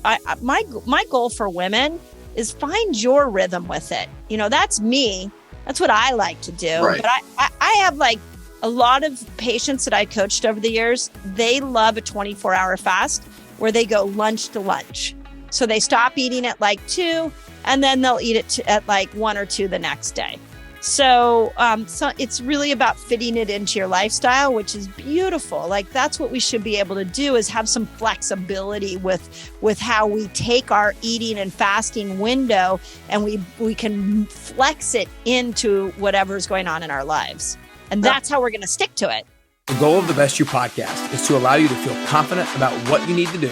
my goal for women is find your rhythm with it. That's me. That's what I like to do. Right. But I have like a lot of patients that I coached over the years. They love a 24-hour fast where they go lunch to lunch. So they stop eating at like 2 and then they'll eat it at like 1 or 2 the next day. So it's really about fitting it into your lifestyle, which is beautiful. Like that's what we should be able to do, is have some flexibility with how we take our eating and fasting window, and we can flex it into whatever's going on in our lives. And that's how we're going to stick to it. The goal of the Best You podcast is to allow you to feel confident about what you need to do,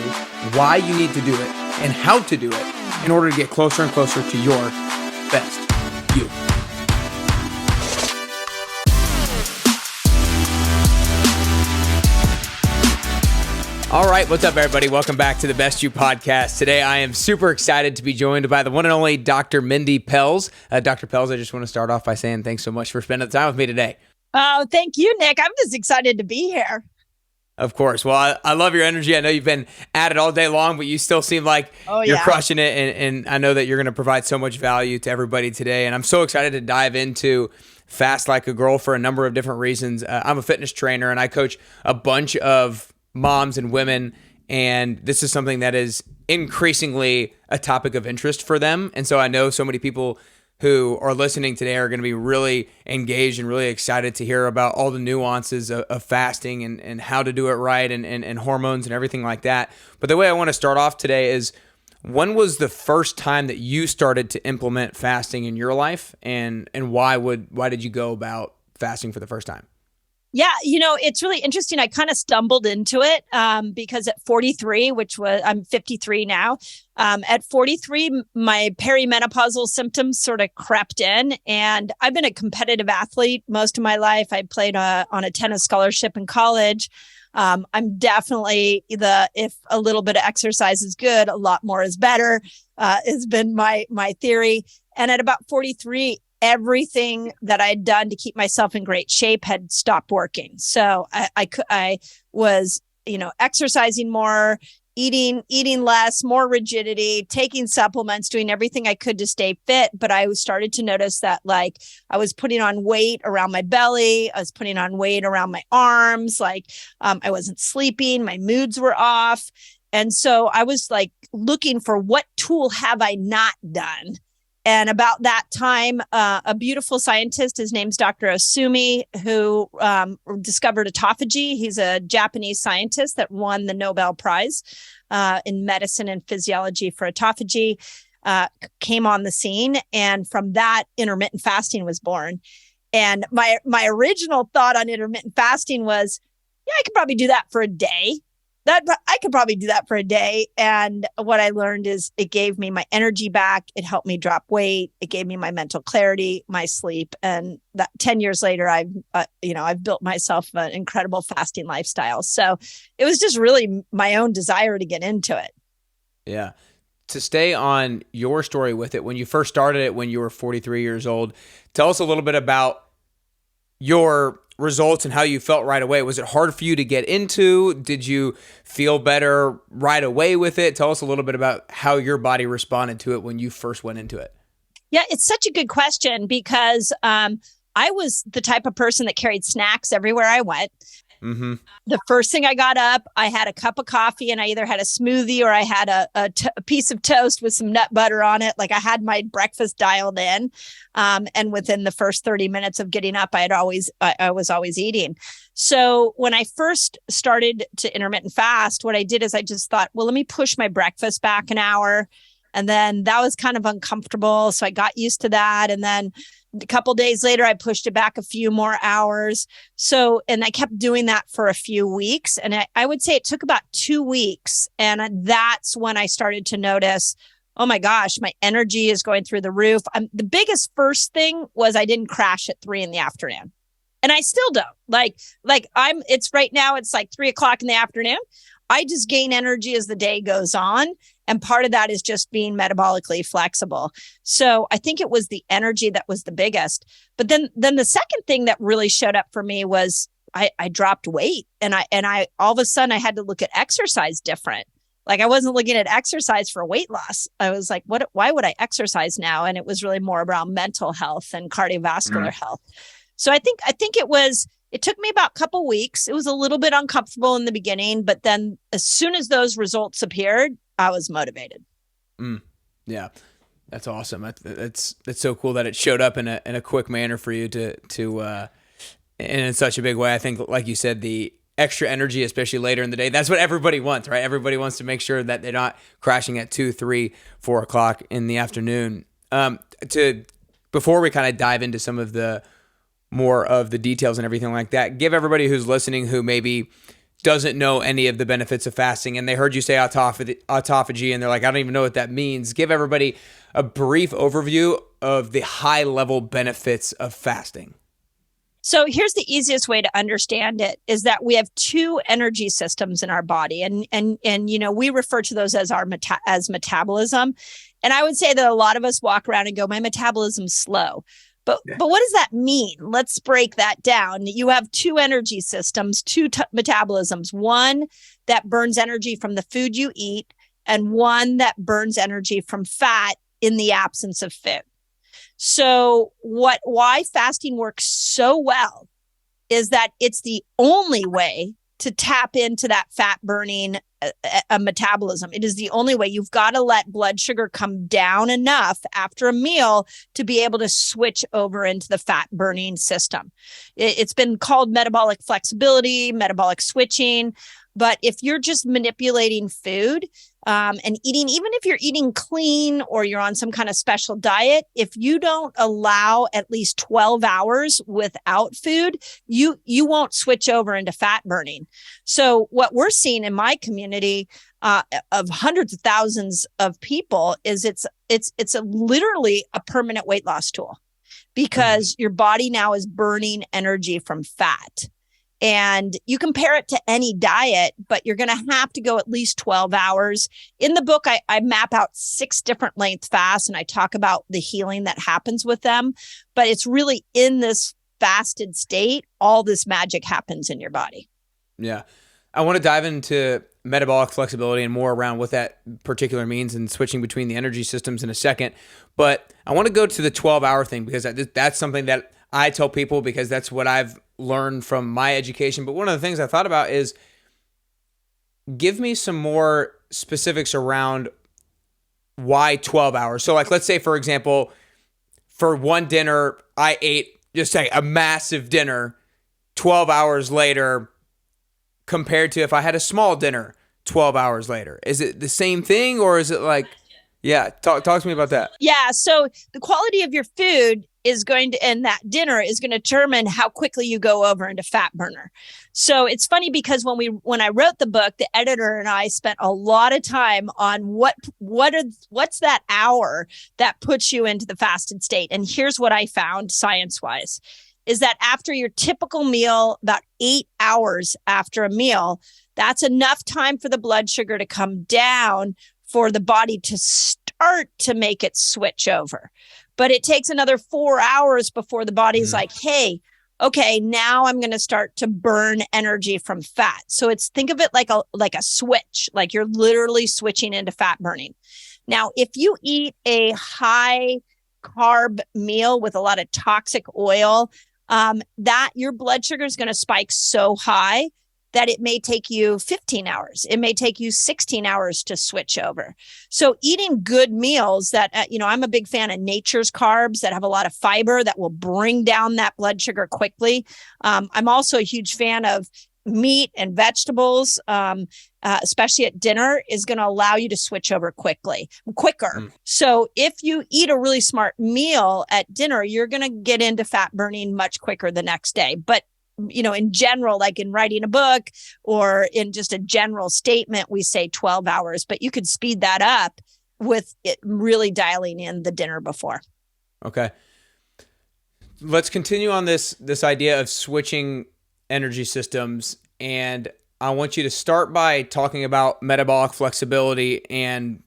why you need to do it, and how to do it in order to get closer and closer to your best you. All right, what's up, everybody? Welcome back to the Best You podcast. Today, I am super excited to be joined by the one and only Dr. Mindy Pelz. Dr. Pelz, I just want to start off by saying thanks so much for spending the time with me today. Oh, thank you, Nick. I'm just excited to be here. Of course. Well, I love your energy. I know you've been at it all day long, but you still seem like you're crushing it. And I know that you're going to provide so much value to everybody today. And I'm so excited to dive into Fast Like a Girl for a number of different reasons. I'm a fitness trainer and I coach a bunch of moms and women, and this is something that is increasingly a topic of interest for them. And so I know so many people who are listening today are going to be really engaged and really excited to hear about all the nuances of fasting and how to do it right and hormones and everything like that. But the way I want to start off today is, when was the first time that you started to implement fasting in your life, and why did you go about fasting for the first time? Yeah, it's really interesting. I kind of stumbled into it because at 43, I'm 53 now, at 43, my perimenopausal symptoms sort of crept in. And I've been a competitive athlete most of my life. I played on a tennis scholarship in college. I'm definitely if a little bit of exercise is good, a lot more is better, has been my theory. And at about 43, everything that I had done to keep myself in great shape had stopped working. So I was, exercising more, eating less, more rigidity, taking supplements, doing everything I could to stay fit. But I started to notice that I was putting on weight around my belly. I was putting on weight around my arms. I wasn't sleeping. My moods were off. And so I was looking for, what tool have I not done? And about that time, a beautiful scientist, his name's Dr. Osumi, who discovered autophagy. He's a Japanese scientist that won the Nobel Prize in medicine and physiology for autophagy, came on the scene. And from that, intermittent fasting was born. And my original thought on intermittent fasting was, I could probably do that for a day. I could probably do that for a day. And what I learned is it gave me my energy back. It helped me drop weight. It gave me my mental clarity, my sleep. And that 10 years later, I've built myself an incredible fasting lifestyle. So it was just really my own desire to get into it. Yeah. To stay on your story with it, when you first started it, when you were 43 years old, tell us a little bit about your results and how you felt right away. Was it hard for you to get into? Did you feel better right away with it? Tell us a little bit about how your body responded to it when you first went into it. Yeah, it's such a good question because I was the type of person that carried snacks everywhere I went. Mm-hmm. The first thing I got up, I had a cup of coffee and I either had a smoothie or I had a piece of toast with some nut butter on it. I had my breakfast dialed in. And within the first 30 minutes of getting up, I was always eating. So when I first started to intermittent fast, what I did is I just thought, well, let me push my breakfast back an hour. And then that was kind of uncomfortable. So I got used to that. And then a couple days later, I pushed it back a few more hours. And I kept doing that for a few weeks. And I would say it took about 2 weeks. And that's when I started to notice, oh my gosh, my energy is going through the roof. The biggest first thing was I didn't crash at 3 p.m. And I still don't. It's right now, it's 3 o'clock in the afternoon. I just gain energy as the day goes on. And part of that is just being metabolically flexible. So I think it was the energy that was the biggest. But then the second thing that really showed up for me was I dropped weight. And I all of a sudden I had to look at exercise different. Like I wasn't looking at exercise for weight loss. I was like, why would I exercise now? And it was really more around mental health and cardiovascular health. So I think it took me about a couple weeks. It was a little bit uncomfortable in the beginning, but then as soon as those results appeared, I was motivated. Yeah. That's awesome. That's so cool that it showed up in a quick manner for you to and in such a big way. I think, like you said, the extra energy, especially later in the day, that's what everybody wants, right? Everybody wants to make sure that they're not crashing at 2, 3, 4 o'clock in the afternoon. Before we kind of dive into some of the more of the details and everything like that, give everybody who's listening who maybe doesn't know any of the benefits of fasting and they heard you say autophagy and they're like, I don't even know what that means. Give everybody a brief overview of the high level benefits of fasting. So here's the easiest way to understand it is that we have 2 energy systems in our body. And you know, we refer to those as as metabolism. And I would say that a lot of us walk around and go, my metabolism's slow. But what does that mean? Let's break that down. You have 2 energy systems, 2 metabolisms, one that burns energy from the food you eat and one that burns energy from fat in the absence of food. So why fasting works so well is that it's the only way to tap into that fat burning metabolism. It is the only way. You've got to let blood sugar come down enough after a meal to be able to switch over into the fat burning system. It's been called metabolic flexibility, metabolic switching. But if you're just manipulating food and eating, even if you're eating clean or you're on some kind of special diet, if you don't allow at least 12 hours without food, you won't switch over into fat burning. So what we're seeing in my community of hundreds of thousands of people is it's literally a permanent weight loss tool because your body now is burning energy from fat. And you compare it to any diet, but you're going to have to go at least 12 hours. In the book, I map out 6 different length fasts and I talk about the healing that happens with them. But it's really in this fasted state, all this magic happens in your body. Yeah. I want to dive into metabolic flexibility and more around what that particular means and switching between the energy systems in a second. But I want to go to the 12-hour thing because that's something that I tell people because that's what I've learned from my education. But one of the things I thought about is give me some more specifics around why 12 hours. So like, let's say, for example, for one dinner, I ate just say a massive dinner 12 hours later compared to if I had a small dinner 12 hours later. Is it the same thing or is it like, yeah, talk to me about that. Yeah. So the quality of your food is going to, and that dinner is going to determine how quickly you go over into fat burner. So it's funny because when I wrote the book, the editor and I spent a lot of time on what's that hour that puts you into the fasted state. And here's what I found science-wise is that after your typical meal, about 8 hours after a meal, that's enough time for the blood sugar to come down for the body to start to make it switch over. But it takes another 4 hours before the body's like, hey, okay, now I'm going to start to burn energy from fat. So think of it like a switch, like you're literally switching into fat burning. Now, if you eat a high carb meal with a lot of toxic oil, that your blood sugar is going to spike so high that it may take you 15 hours. It may take you 16 hours to switch over. So eating good meals that, I'm a big fan of nature's carbs that have a lot of fiber that will bring down that blood sugar quickly. I'm also a huge fan of meat and vegetables, especially at dinner, is going to allow you to switch over quicker. So if you eat a really smart meal at dinner, you're going to get into fat burning much quicker the next day. But in general, like in writing a book or in just a general statement, we say 12 hours, but you could speed that up with it really dialing in the dinner before. Okay. Let's continue on this idea of switching energy systems. And I want you to start by talking about metabolic flexibility and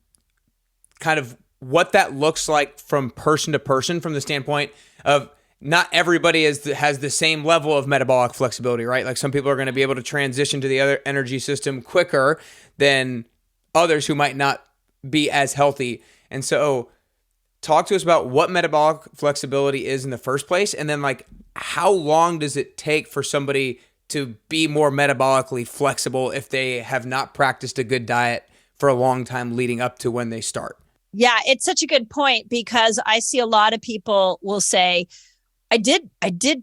kind of what that looks like from person to person from the standpoint of not everybody has the same level of metabolic flexibility, right? Like some people are going to be able to transition to the other energy system quicker than others who might not be as healthy. And so talk to us about what metabolic flexibility is in the first place. And then like, how long does it take for somebody to be more metabolically flexible if they have not practiced a good diet for a long time leading up to when they start? Yeah, it's such a good point, because I see a lot of people will say, I did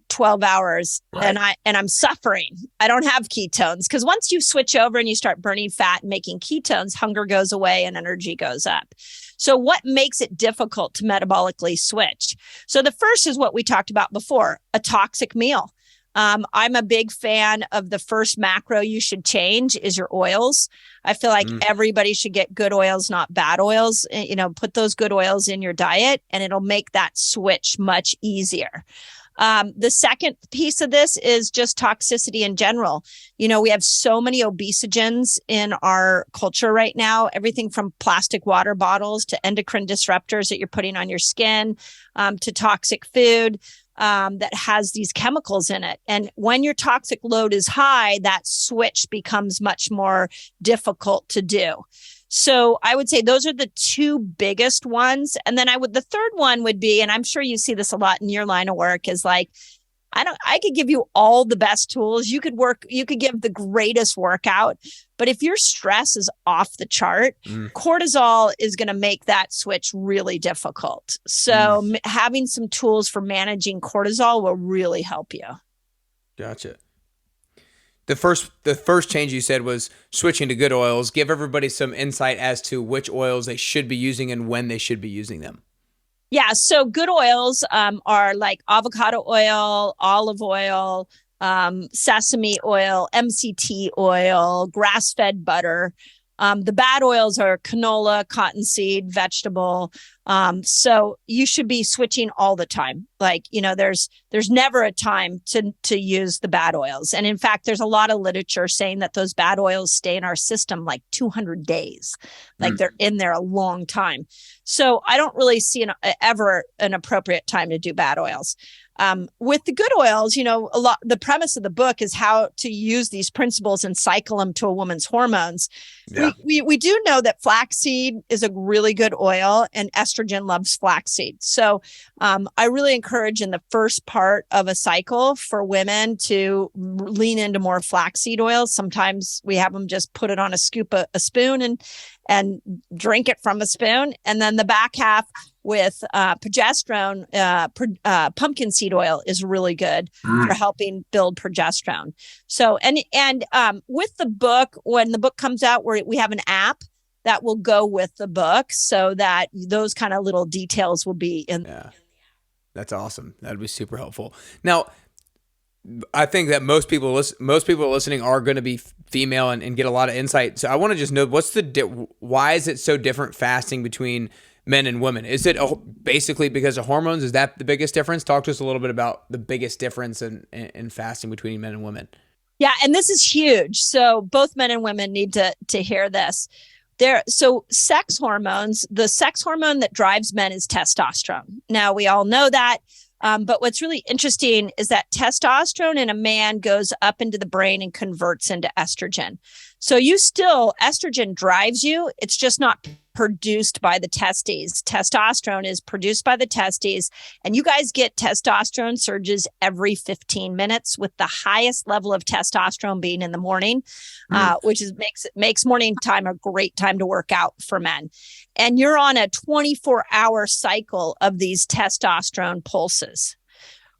12 hours right, and I'm suffering. I don't have ketones. Because once you switch over and you start burning fat and making ketones, hunger goes away and energy goes up. So what makes it difficult to metabolically switch? So the first is what we talked about before, a toxic meal. I'm a big fan of the first macro you should change is your oils. I feel like everybody should get good oils, not bad oils. You know, put those good oils in your diet and it'll make that switch much easier. The second piece of this is just toxicity in general. You know, we have so many obesogens in our culture right now, everything from plastic water bottles to endocrine disruptors that you're putting on your skin, to toxic food. That has these chemicals in it. And when your toxic load is high, that switch becomes much more difficult to do. So I would say those are the two biggest ones. And then the third one would be, and I'm sure you see this a lot in your line of work, is like, I could give you all the best tools. You could give the greatest workout, but if your stress is off the chart, cortisol is going to make that switch really difficult. So having some tools for managing cortisol will really help you. Gotcha. The first change you said was switching to good oils. Give everybody some insight as to which oils they should be using and when they should be using them. Yeah. So good oils are like avocado oil, olive oil, sesame oil, MCT oil, grass-fed butter. The bad oils are canola, cottonseed, vegetable. So you should be switching all the time. Like, you know, there's never a time to use the bad oils. And in fact, there's a lot of literature saying that those bad oils stay in our system like 200 days, like they're in there a long time. So I don't really see ever an appropriate time to do bad oils. With the good oils, you know, the premise of the book is how to use these principles and cycle them to a woman's hormones. Yeah. We do know that flaxseed is a really good oil and estrogen loves flaxseed. So I really encourage in the first part of a cycle for women to lean into more flaxseed oils. Sometimes we have them just put it on a spoon and drink it from a spoon. And then the back half with progesterone, pumpkin seed oil is really good for helping build progesterone. So, and with the book, when the book comes out, we have an app that will go with the book so that those kind of little details will be in. Yeah, that's awesome. That'd be super helpful. Now, I think that most people listening are going to be female and get a lot of insight. So I want to just know why is it so different fasting between men and women? Is it basically because of hormones? Is that the biggest difference? Talk to us a little bit about the biggest difference in fasting between men and women. Yeah, and this is huge. So both men and women need to hear this. So sex hormones, the sex hormone that drives men is testosterone. Now, we all know that. But what's really interesting is that testosterone in a man goes up into the brain and converts into estrogen. So estrogen drives you. It's just not produced by the testes. Testosterone is produced by the testes. And you guys get testosterone surges every 15 minutes, with the highest level of testosterone being in the morning, which makes morning time a great time to work out for men. And you're on a 24-hour cycle of these testosterone pulses.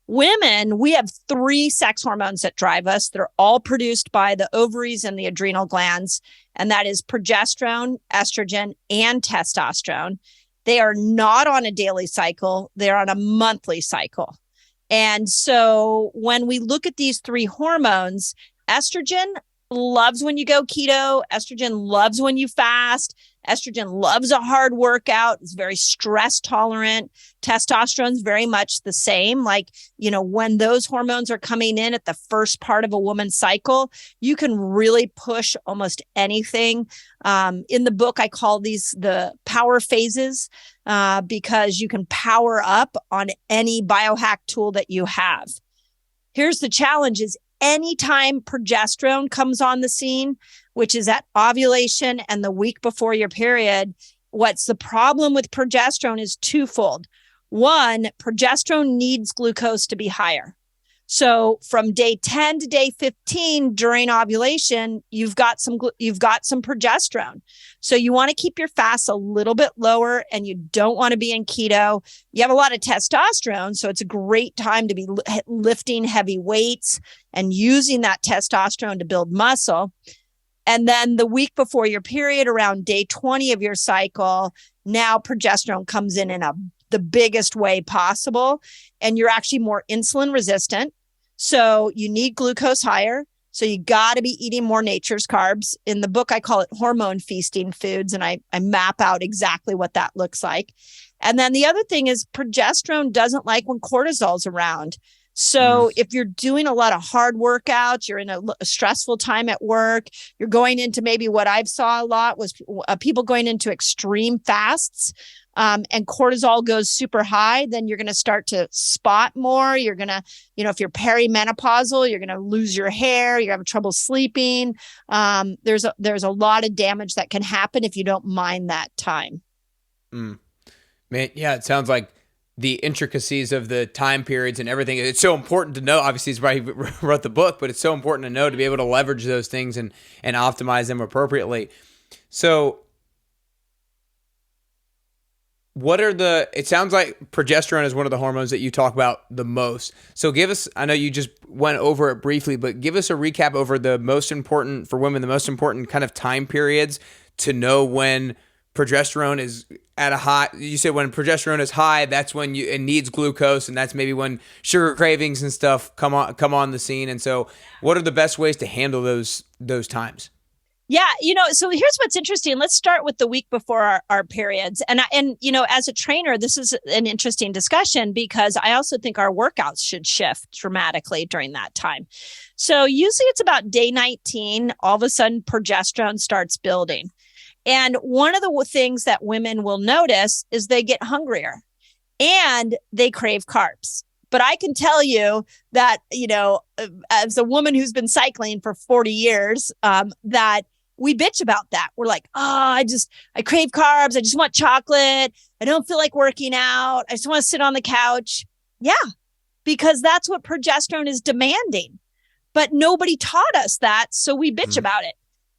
Women, we have 3 sex hormones that drive us. They're all produced by the ovaries and the adrenal glands, and that is progesterone, estrogen, and testosterone. They are not on a daily cycle. They're on a monthly cycle. And so when we look at these 3 hormones, estrogen loves when you go keto. Estrogen loves when you fast. Estrogen loves a hard workout. It's very stress tolerant. Testosterone is very much the same. Like, you know, when those hormones are coming in at the first part of a woman's cycle, you can really push almost anything. In the book, I call these the power phases because you can power up on any biohack tool that you have. Here's the challenge is anytime progesterone comes on the scene, which is at ovulation and the week before your period. What's the problem with progesterone is twofold. One, progesterone needs glucose to be higher. So from day 10 to day 15 during ovulation, you've got some progesterone. So you want to keep your fasts a little bit lower, and you don't want to be in keto. You have a lot of testosterone, so it's a great time to be lifting heavy weights and using that testosterone to build muscle. And then the week before your period, around day 20 of your cycle, now progesterone comes in the biggest way possible, and you're actually more insulin resistant. So you need glucose higher. So you got to be eating more nature's carbs. In the book, I call it hormone feasting foods, and I map out exactly what that looks like. And then the other thing is progesterone doesn't like when cortisol's around. So if you're doing a lot of hard workouts, you're in a stressful time at work, you're going into maybe what I've saw a lot was people going into extreme fasts, and cortisol goes super high, then you're going to start to spot more. You're going to, if you're perimenopausal, you're going to lose your hair, you're having trouble sleeping. There's a lot of damage that can happen if you don't mind that time. Man, yeah, it sounds like the intricacies of the time periods and everything. It's so important to know. Obviously, it's why he wrote the book, but it's so important to know to be able to leverage those things and optimize them appropriately. So it sounds like progesterone is one of the hormones that you talk about the most. So give us, I know you just went over it briefly, but give us a recap over the most important kind of time periods to know when progesterone is at a high. You said when progesterone is high, that's when it needs glucose, and that's maybe when sugar cravings and stuff come on the scene. And so what are the best ways to handle those times? Yeah, so here's what's interesting. Let's start with the week before our periods. And as a trainer, this is an interesting discussion because I also think our workouts should shift dramatically during that time. So usually it's about day 19, all of a sudden progesterone starts building. And one of the things that women will notice is they get hungrier and they crave carbs. But I can tell you that, as a woman who's been cycling for 40 years, that we bitch about that. We're like, I crave carbs. I just want chocolate. I don't feel like working out. I just want to sit on the couch. Yeah, because that's what progesterone is demanding. But nobody taught us that. So we bitch about it.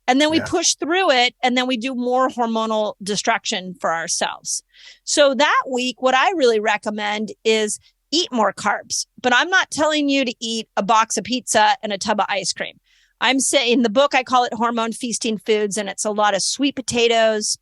And then we push through it, and then we do more hormonal destruction for ourselves. So that week, what I really recommend is eat more carbs. But I'm not telling you to eat a box of pizza and a tub of ice cream. I'm saying in the book, I call it hormone feasting foods, and it's a lot of sweet potatoes,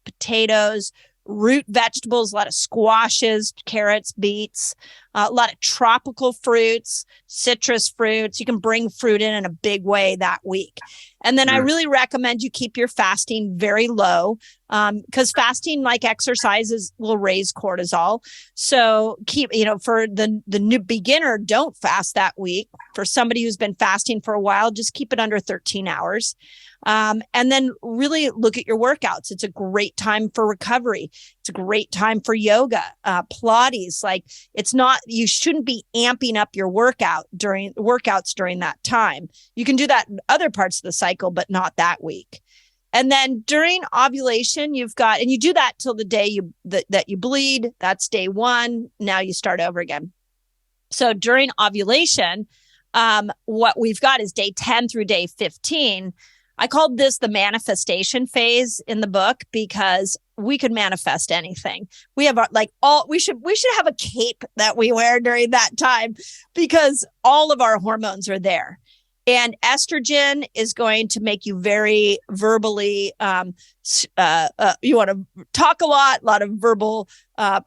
root vegetables, a lot of squashes, carrots, beets, a lot of tropical fruits, citrus fruits. You can bring fruit in a big way that week. And then I really recommend you keep your fasting very low, because fasting, like exercises, will raise cortisol. So keep, for the new beginner, don't fast that week. For somebody who's been fasting for a while, just keep it under 13 hours. And then really look at your workouts. It's a great time for recovery. It's a great time for yoga, Pilates. You shouldn't be amping up your workouts during that time. You can do that in other parts of the cycle, but not that week. And then during ovulation, you do that till the day that you bleed. That's day 1. Now you start over again. So during ovulation, what we've got is day 10 through day 15. I called this the manifestation phase in the book because we could manifest anything. We have we should have a cape that we wear during that time because all of our hormones are there. And estrogen is going to make you very verbally, you want to talk a lot of verbal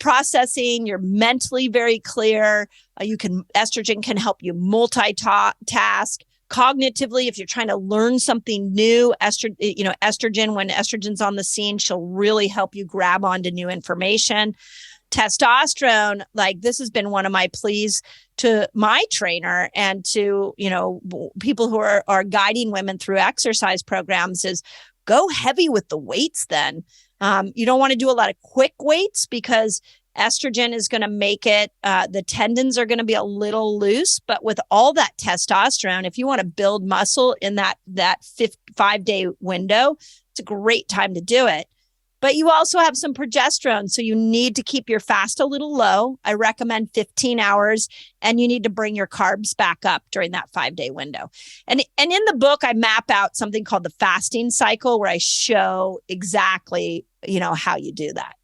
processing. You're mentally very clear. Estrogen can help you multitask. Cognitively, if you're trying to learn something new, estrogen, when estrogen's on the scene, she'll really help you grab onto new information. Testosterone, this has been one of my pleas to my trainer and to, people who are guiding women through exercise programs is go heavy with the weights then. You don't want to do a lot of quick weights because Estrogen is going to make it, the tendons are going to be a little loose, but with all that testosterone, if you want to build muscle in that 5-day window, it's a great time to do it. But you also have some progesterone, so you need to keep your fast a little low. I recommend 15 hours, and you need to bring your carbs back up during that 5-day window. And in the book, I map out something called the fasting cycle, where I show exactly, how you do that.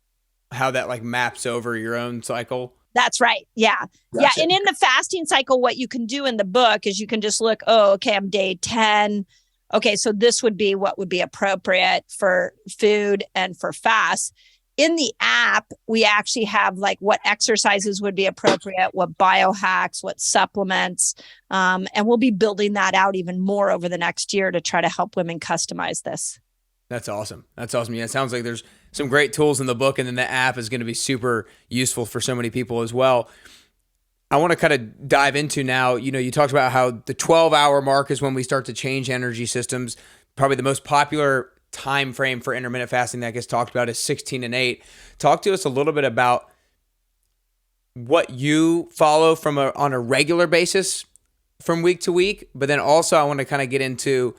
How that like maps over your own cycle. That's right. Yeah. Gotcha. Yeah. And in the fasting cycle, what you can do in the book is you can just look, I'm day 10. Okay, so this would be what would be appropriate for food and for fast. In the app, we actually have like what exercises would be appropriate, what biohacks, what supplements, and we'll be building that out even more over the next year to try to help women customize this. That's awesome. Yeah, it sounds like there's some great tools in the book, and then the app is going to be super useful for so many people as well. I want to kind of dive into now, you talked about how the 12-hour mark is when we start to change energy systems. Probably the most popular time frame for intermittent fasting that gets talked about is 16 and 8. Talk to us a little bit about what you follow on a regular basis from week to week, but then also I want to kind of get into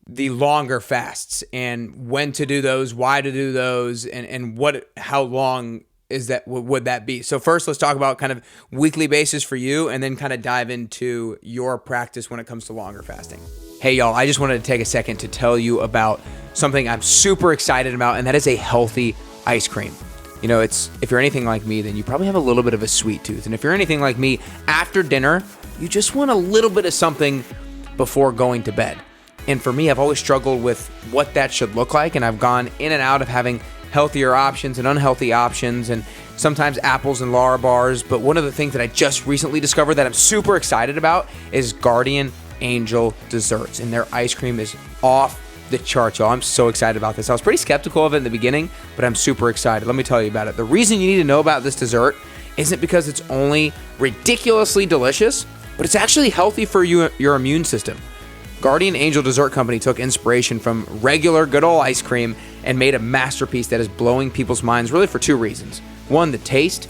the longer fasts and when to do those, why to do those, and how long would that be? So first, let's talk about kind of weekly basis for you, and then kind of dive into your practice when it comes to longer fasting. Hey, y'all, I just wanted to take a second to tell you about something I'm super excited about, and that is a healthy ice cream. If you're anything like me, then you probably have a little bit of a sweet tooth. And if you're anything like me, after dinner, you just want a little bit of something before going to bed. And for me, I've always struggled with what that should look like, and I've gone in and out of having healthier options and unhealthy options, and sometimes apples and Lara bars. But one of the things that I just recently discovered that I'm super excited about is Guardian Angel Desserts, and their ice cream is off the charts, y'all. I'm so excited about this. I was pretty skeptical of it in the beginning, but I'm super excited. Let me tell you about it. The reason you need to know about this dessert isn't because it's only ridiculously delicious, but it's actually healthy for your immune system. Guardian Angel Dessert Company took inspiration from regular good old ice cream and made a masterpiece that is blowing people's minds really for two reasons. One, the taste,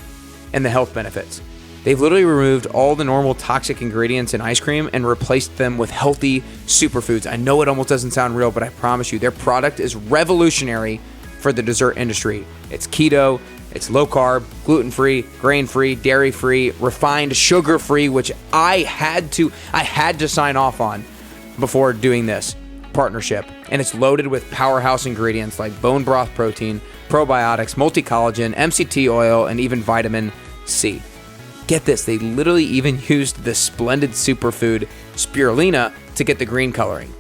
and the health benefits. They've literally removed all the normal toxic ingredients in ice cream and replaced them with healthy superfoods. I know it almost doesn't sound real, but I promise you, their product is revolutionary for the dessert industry. It's keto, it's low carb, gluten-free, grain-free, dairy-free, refined, sugar-free, which I had to sign off on before doing this partnership. And it's loaded with powerhouse ingredients like bone broth protein, probiotics, multi-collagen, MCT oil, and even vitamin C. Get this, they literally even used the splendid superfood spirulina to get the green coloring.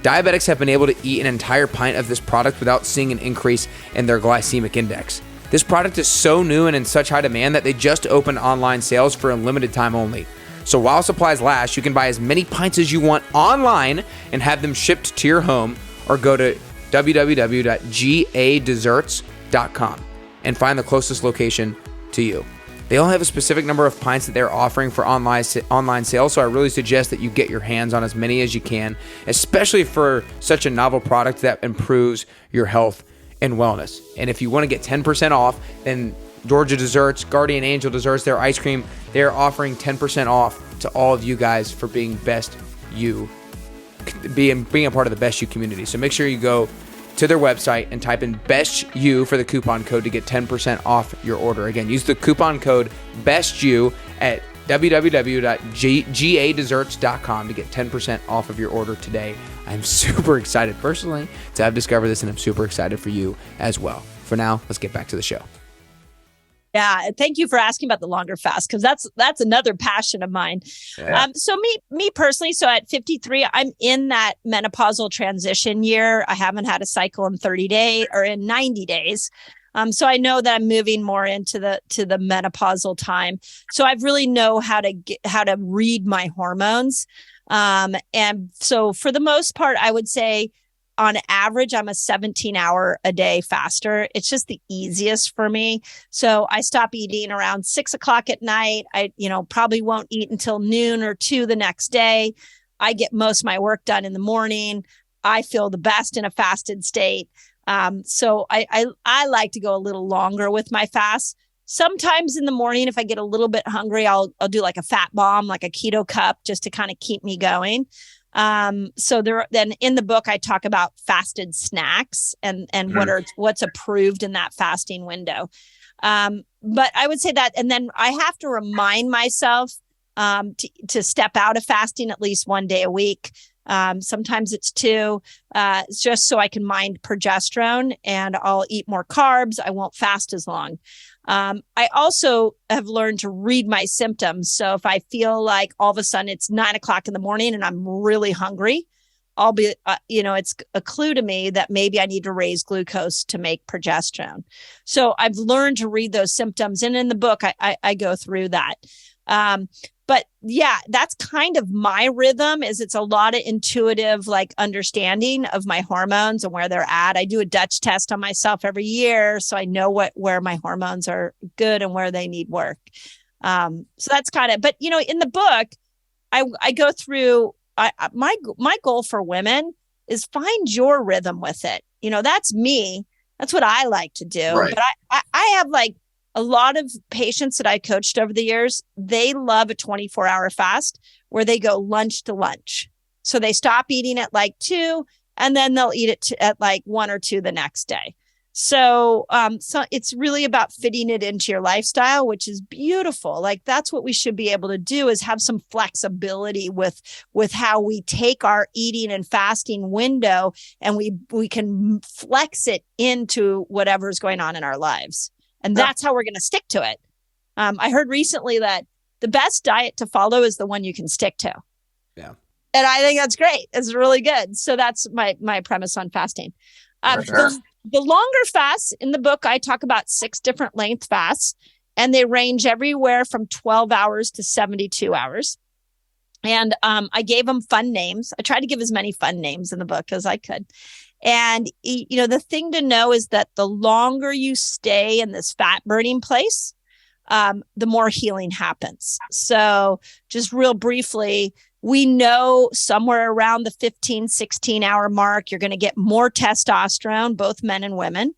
Diabetics have been able to eat an entire pint of this product without seeing an increase in their glycemic index. This product is so new and in such high demand that they just opened online sales for a limited time only. So while supplies last, you can buy as many pints as you want online and have them shipped to your home, or go to www.gadesserts.com and find the closest location to you. They all have a specific number of pints that they're offering for online sales, so I really suggest that you get your hands on as many as you can, especially for such a novel product that improves your health and wellness. And if you want to get 10% off, then Georgia Desserts, Guardian Angel Desserts, their ice cream, they're offering 10% off to all of you guys for being best you, being a part of the Best You community. So make sure you go to their website and type in Best You for the coupon code to get 10% off your order. Again, use the coupon code Best You at www.gadesserts.com to get 10% off of your order today. I'm super excited personally to have discovered this, and I'm super excited for you as well. For now, let's get back to the show. Yeah, thank you for asking about the longer fast, because that's another passion of mine. Yeah. So me personally, so at 53, I'm in that menopausal transition year. I haven't had a cycle in 30 days or in 90 days. So I know that I'm moving more into the menopausal time. So I really know how to read my hormones. And so for the most part, I would say on average, I'm a 17-hour a day faster. It's just the easiest for me. So I stop eating around 6:00 at night. I, probably won't eat until noon or 2 the next day. I get most of my work done in the morning. I feel the best in a fasted state. So I like to go a little longer with my fast. Sometimes in the morning, if I get a little bit hungry, I'll do like a fat bomb, like a keto cup, just to kind of keep me going. Then in the book, I talk about fasted snacks and what's approved in that fasting window. But I would say that, and then I have to remind myself to step out of fasting at least one day a week. Sometimes it's two, just so I can mind progesterone, and I'll eat more carbs. I won't fast as long. I also have learned to read my symptoms. So if I feel like all of a sudden it's 9 o'clock in the morning and I'm really hungry, I'll be, it's a clue to me that maybe I need to raise glucose to make progesterone. So I've learned to read those symptoms. And in the book, I go through that. But yeah, that's kind of my rhythm. It's a lot of intuitive, like, understanding of my hormones and where they're at. I do a Dutch test on myself every year, so I know where my hormones are good and where they need work. So that's kind of, but in the book, I go through, my goal for women is find your rhythm with it. That's me. That's what I like to do. Right. But I have like a lot of patients that I coached over the years, they love a 24-hour fast where they go lunch to lunch. So they stop eating at like 2, and then they'll eat it at like 1 or 2 the next day. So it's really about fitting it into your lifestyle, which is beautiful. Like, that's what we should be able to do, is have some flexibility with how we take our eating and fasting window, and we can flex it into whatever's going on in our lives. And that's how we're going to stick to it. I heard recently that the best diet to follow is the one you can stick to. Yeah. And I think that's great. It's really good. So that's my premise on fasting. Sure. The longer fasts in the book, I talk about 6 different length fasts, and they range everywhere from 12 hours to 72 hours. And I gave them fun names. I tried to give as many fun names in the book as I could. And, the thing to know is that the longer you stay in this fat burning place, the more healing happens. So just real briefly, we know somewhere around the 15, 16-hour mark, you're going to get more testosterone, both men and women.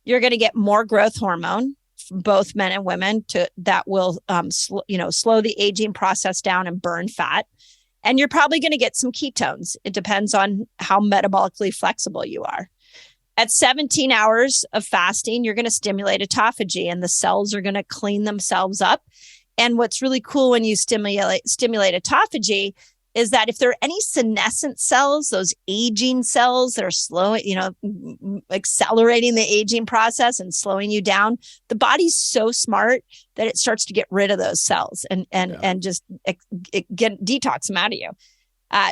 You're going to get more growth hormone from both men and women that will, slow the aging process down and burn fat. And you're probably going to get some ketones. It depends on how metabolically flexible you are. At 17 hours of fasting, you're going to stimulate autophagy, and the cells are going to clean themselves up. And what's really cool when you stimulate autophagy is that if there are any senescent cells, those aging cells that are slowing, accelerating the aging process and slowing you down, the body's so smart that it starts to get rid of those cells and just detox them out of you.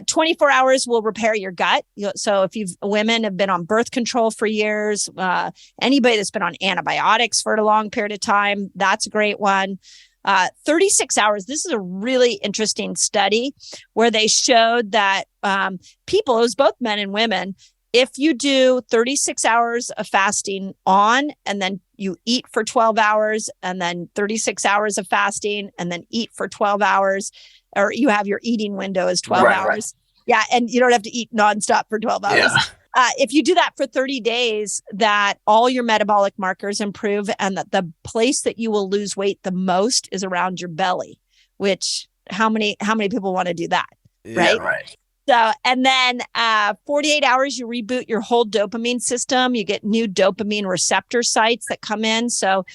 24 hours will repair your gut. So if women have been on birth control for years, anybody that's been on antibiotics for a long period of time, that's a great one. 36 hours. This is a really interesting study where they showed that people, it was both men and women, if you do 36 hours of fasting on, and then you eat for 12 hours, and then 36 hours of fasting, and then eat for 12 hours, or you have your eating window as 12 hours. Right. Yeah. And you don't have to eat nonstop for 12 hours. Yeah. If you do that for 30 days, that all your metabolic markers improve, and that the place that you will lose weight the most is around your belly, which how many people want to do that? Right. Yeah, right. So, and then 48 hours, you reboot your whole dopamine system. You get new dopamine receptor sites that come in. So,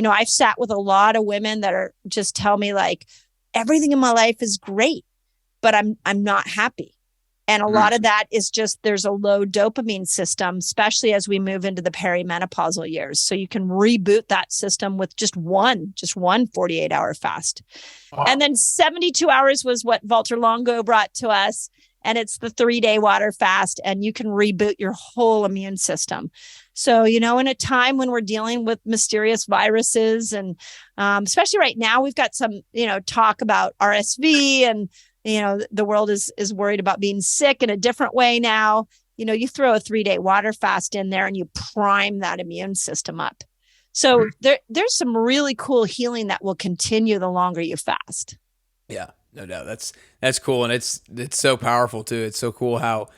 I've sat with a lot of women that are just tell me like, everything in my life is great, but I'm not happy. And a lot of that is just there's a low dopamine system, especially as we move into the perimenopausal years. So you can reboot that system with just one 48-hour fast. Wow. And then 72 hours was what Walter Longo brought to us. And it's the 3-day water fast, and you can reboot your whole immune system. So, in a time when we're dealing with mysterious viruses, and especially right now, we've got some, talk about RSV, and the world is worried about being sick in a different way now. You throw a 3-day water fast in there and you prime that immune system up. So there's some really cool healing that will continue the longer you fast. Yeah, no doubt. That's cool. And it's so powerful too. It's so cool how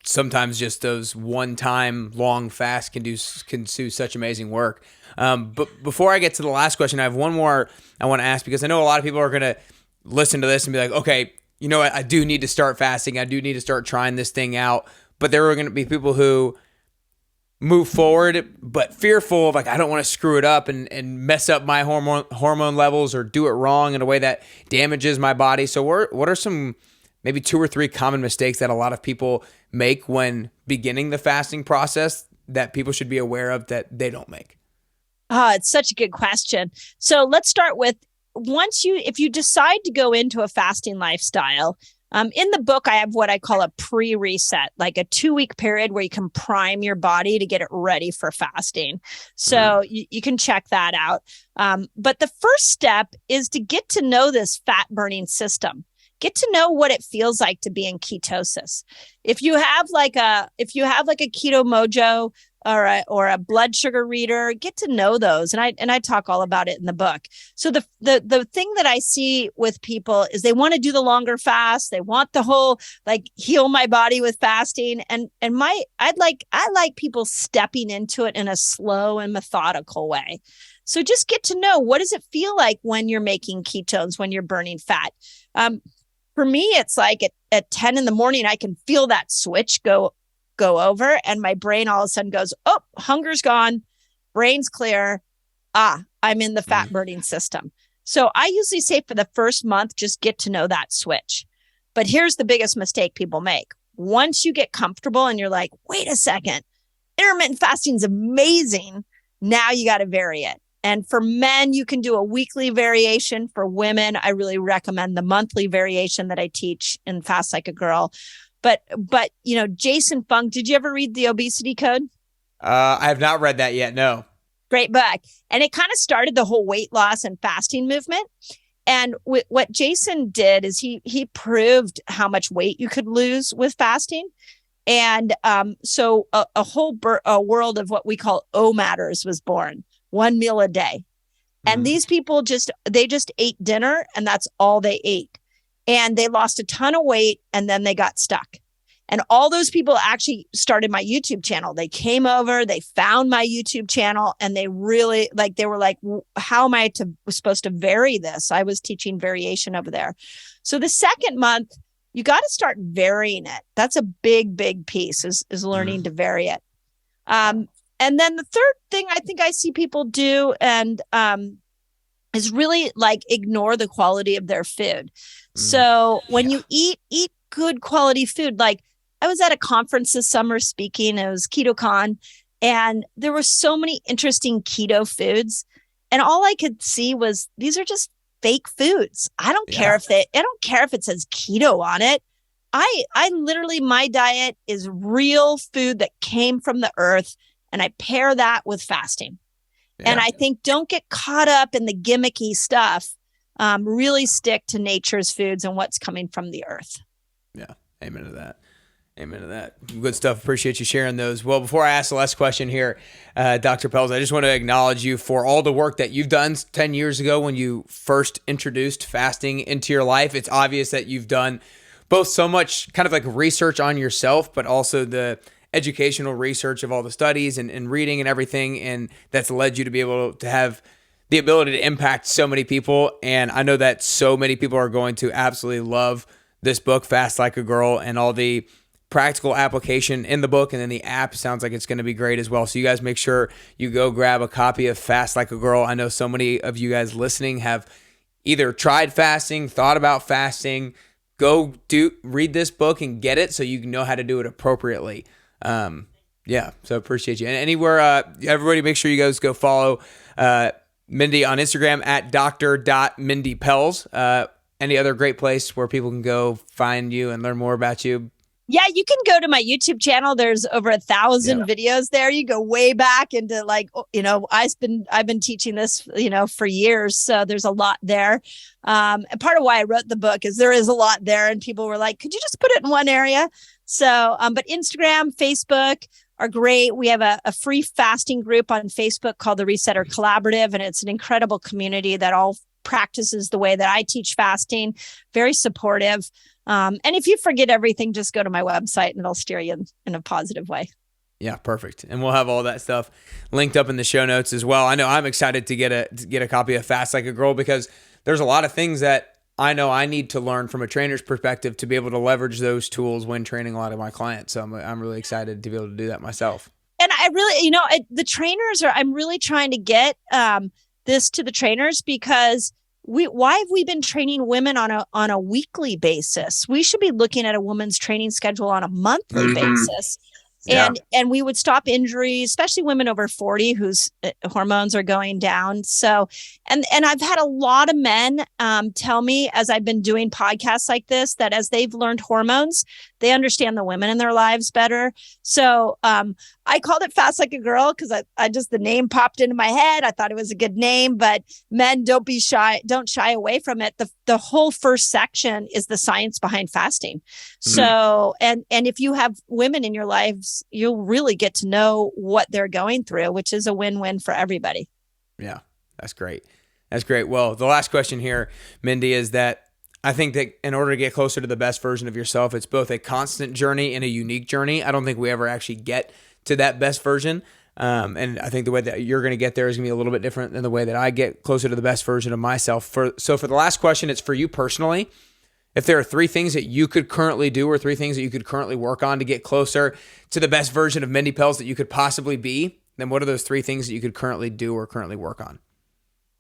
sometimes just those one-time long fasts can do such amazing work. But before I get to the last question, I have one more I want to ask, because I know a lot of people are going to listen to this and be like, okay, you know what? I do need to start fasting. I do need to start trying this thing out. But there are going to be people who move forward, but fearful of, like, I don't want to screw it up and mess up my hormone levels or do it wrong in a way that damages my body. So what are some maybe 2 or 3 common mistakes that a lot of people make when beginning the fasting process that people should be aware of that they don't make? It's such a good question. So let's start with, if you decide to go into a fasting lifestyle, in the book, I have what I call a pre-reset, like a 2-week period where you can prime your body to get it ready for fasting. So you can check that out. But the first step is to get to know this fat burning system. Get to know what it feels like to be in ketosis. If you have like a Keto Mojo or a blood sugar reader, get to know those. And I talk all about it in the book. So the thing that I see with people is they want to do the longer fast. They want the whole, like, heal my body with fasting. I like people stepping into it in a slow and methodical way. So just get to know, what does it feel like when you're making ketones, when you're burning fat? For me, it's like at 10 in the morning, I can feel that switch go over, and my brain all of a sudden goes, oh, hunger's gone, brain's clear. I'm in the fat burning system. So I usually say for the first month, just get to know that switch. But here's the biggest mistake people make. Once you get comfortable and you're like, wait a second, intermittent fasting is amazing. Now you got to vary it. And for men, you can do a weekly variation. For women, I really recommend the monthly variation that I teach in Fast Like a Girl. But Jason Fung, did you ever read The Obesity Code? I have not read that yet. No. Great book. And it kind of started the whole weight loss and fasting movement. And what Jason did is he proved how much weight you could lose with fasting. And so a whole world of what we call O-matters was born. 1 meal a day. And these people just ate dinner, and that's all they ate. And they lost a ton of weight, and then they got stuck. And all those people actually started my YouTube channel. They came over, they found my YouTube channel, and they really, they were like, how am I supposed to vary this? I was teaching variation over there. So the second month, you got to start varying it. That's a big, big piece is learning to vary it. And then the third thing I think I see people do is really ignore the quality of their food. So when you eat good quality food, like I was at a conference this summer speaking, it was KetoCon, and there were so many interesting keto foods. And all I could see was, these are just fake foods. I don't care if it says keto on it. I literally, my diet is real food that came from the earth. And I pair that with fasting. Yeah. And I think don't get caught up in the gimmicky stuff. Really stick to nature's foods and what's coming from the earth. Yeah. Amen to that. Amen to that. Good stuff. Appreciate you sharing those. Well, before I ask the last question here, Dr. Pelz, I just want to acknowledge you for all the work that you've done 10 years ago when you first introduced fasting into your life. It's obvious that you've done both so much kind of like research on yourself, but also the educational research of all the studies and reading and everything. And that's led you to be able to have the ability to impact so many people. And I know that so many people are going to absolutely love this book, Fast Like a Girl, and all the practical application in the book. And then the app sounds like it's going to be great as well. So you guys make sure you go grab a copy of Fast Like a Girl. I know so many of you guys listening have either tried fasting, thought about fasting. Go read this book and get it so you can know how to do it appropriately. So appreciate you. And anywhere, everybody make sure you guys go follow Mindy on Instagram at dr.mindypelz. Any other great place where people can go find you and learn more about you? Yeah, you can go to my YouTube channel. There's over 1,000 videos there. You go way back into I've been teaching this, for years. So there's a lot there. And part of why I wrote the book is there is a lot there. And people were like, could you just put it in one area? So, but Instagram, Facebook are great. We have a free fasting group on Facebook called the Resetter Collaborative, and it's an incredible community that all practices the way that I teach fasting, very supportive. And if you forget everything, just go to my website and it'll steer you in a positive way. Yeah, perfect. And we'll have all that stuff linked up in the show notes as well. I know I'm excited to get a copy of Fast Like a Girl, because there's a lot of things that I know I need to learn from a trainer's perspective to be able to leverage those tools when training a lot of my clients. So I'm really excited to be able to do that myself. And I really, the trainers I'm really trying to get this to the trainers, because why have we been training women on a weekly basis? We should be looking at a woman's training schedule on a monthly basis. Yeah. And we would stop injuries, especially women over 40 whose hormones are going down. So, and I've had a lot of men tell me, as I've been doing podcasts like this, that as they've learned hormones, they understand the women in their lives better. So I called it Fast Like a Girl because I just, the name popped into my head. I thought it was a good name, but men, don't shy away from it. The whole first section is the science behind fasting. So, and if you have women in your lives, you'll really get to know what they're going through, which is a win-win for everybody. Yeah, that's great. That's great. Well, the last question here, Mindy, is that I think that in order to get closer to the best version of yourself, it's both a constant journey and a unique journey. I don't think we ever actually get to that best version. And I think the way that you're going to get there is going to be a little bit different than the way that I get closer to the best version of myself. So for the last question, it's for you personally. If there are 3 things that you could currently do or 3 things that you could currently work on to get closer to the best version of Mindy Pelz that you could possibly be, then what are those 3 things that you could currently do or currently work on?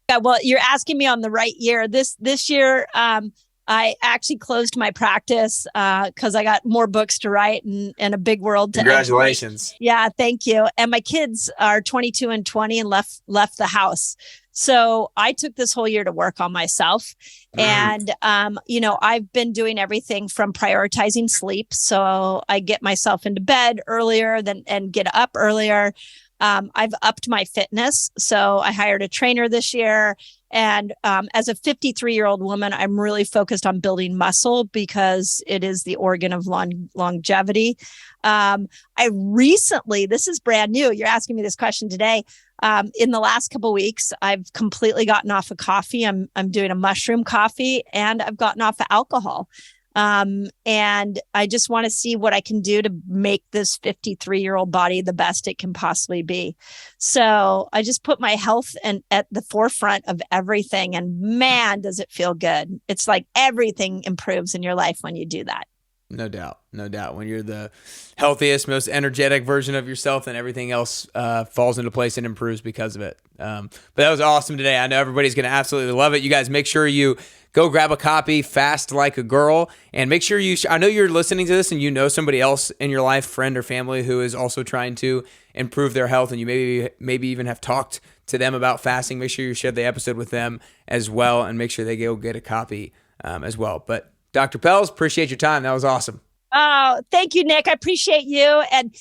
Yeah, well, you're asking me on the right year. This year, I actually closed my practice because I got more books to write and a big world to Congratulations. Educate. Yeah, thank you. And my kids are 22 and 20 and left the house. So I took this whole year to work on myself. And, I've been doing everything from prioritizing sleep. So I get myself into bed earlier and get up earlier. I've upped my fitness. So I hired a trainer this year. And as a 53-year-old woman, I'm really focused on building muscle because it is the organ of longevity. I recently, this is brand new. You're asking me this question today. In the last couple of weeks, I've completely gotten off of coffee. I'm doing a mushroom coffee, and I've gotten off of alcohol. And I just want to see what I can do to make this 53-year-old body the best it can possibly be. So I just put my health at the forefront of everything. And man, does it feel good. It's like everything improves in your life when you do that. No doubt. No doubt. When you're the healthiest, most energetic version of yourself, then everything else falls into place and improves because of it. But that was awesome today. I know everybody's going to absolutely love it. You guys, make sure you go grab a copy, Fast Like a Girl, and make sure I know you're listening to this and you know somebody else in your life, friend or family, who is also trying to improve their health, and you maybe even have talked to them about fasting. Make sure you share the episode with them as well, and make sure they go get a copy as well. But Dr. Pelz, appreciate your time. That was awesome. Oh, thank you, Nick. I appreciate you. And,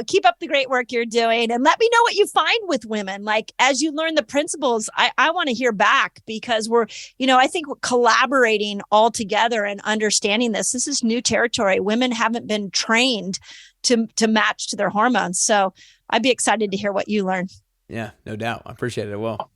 keep up the great work you're doing, and let me know what you find with women. Like, as you learn the principles, I want to hear back, because I think we're collaborating all together and understanding this. This is new territory. Women haven't been trained to match to their hormones. So I'd be excited to hear what you learn. Yeah, no doubt. I appreciate it. Well.